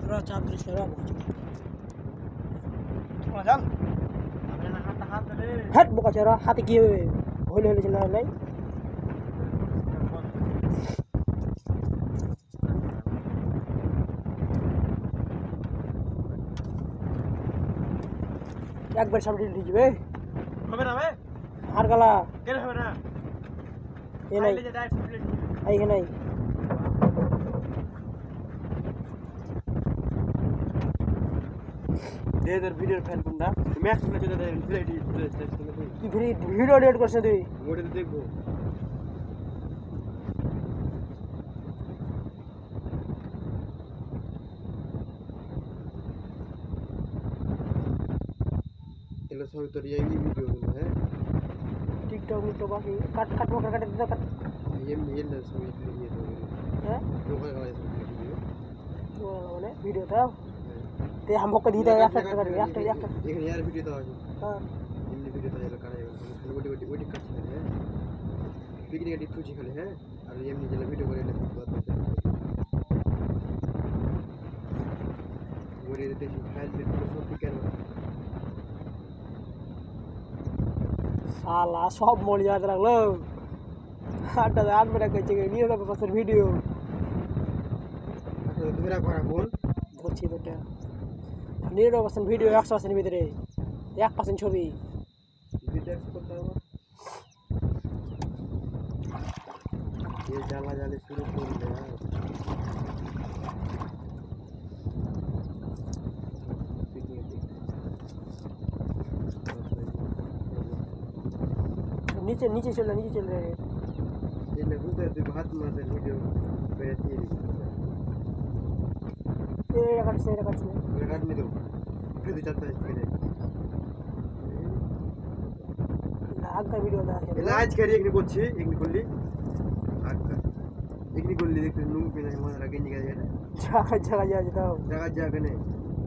रा चाप दृश रा थोड़ा चल अपने ना हाथ ले हट बोका चरा हाथ की होले होले चला नहीं एक बार सब डिलीट कीजिए হবে না ভাই हार गला কেন হবে না ये नहीं ले जा डायरेक्ट प्लेट आई है नहीं दे इधर वीडियो फैन बंदा मैक्स में चला दे प्लेट की वीडियो एडिट कर से दे मोड़े देखो ये सब तो ये वीडियो है टिकटॉक में तो बाकी कट कट वो कट दे कट ये ना सब ये तो है लोकल का वीडियो वो वाले वीडियो था ते हमको कदी दे एक्टर कर एक्टर एक्टर एक यार वीडियो तो हां इन वीडियो तो ये कराएगा खाली वो कट है पिकनिक एडिट तुझी खाली है और ये नहीं चला वीडियो करे बात वो रे देखी फाइल में तो सब ठीक है साला सब मोल याद रख लो हाटा याद में रख के नहीं होगा बस वीडियो ধরা করা কোন ধরছি তো এটা 90% ভিডিও 100% ভিতরে 1% ছবি ভিডিও করতে হবে ये जाला जाले शुरू कर दे नीचे नीचे चल रहे हैं ये लगू तो हाथ मार दे वीडियो पे तेरी ये कट से रेकॉर्ड में दो फिर चलता है इसके आग का वीडियो दा इलाज करी एक निकोची एक निकोली आग का एक निकोली देखते नुंग पे नहीं मार रखे निकल जाए जगह जाता जगह ने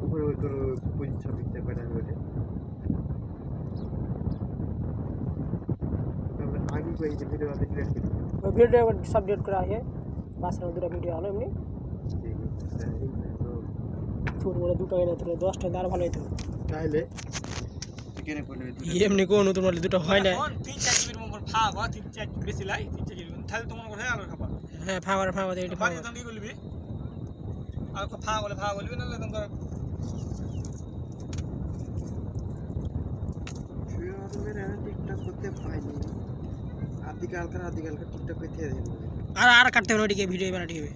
ऊपर तो कुछ छवि से बना हुआ है आगे कोई वीडियो आते डिलीट कर वो वीडियो सब डिलीट करा है बस ना दूसरा वीडियो आलो हमने छोड़ बोले দুটো এনে তো 10 টা আর ভালো হইতো তাহলে কেনে করলে এমনি কোন তোমার দুটো হয় না 3-4 জিবির মন ফাগ 3-4 বেশি লাই 3-4 জিবি তাহলে তোমার কথা আলো খাবা হ্যাঁ ফাগ দে এটা পানি তো কি করবি আর ফাগ বলবি না তোমার मेरे टिकटॉक করতে পাইনি आदिकाल का टिकटॉक पे थे আর কাটতে হবে ওদিকে ভিডিও বানাতে হবে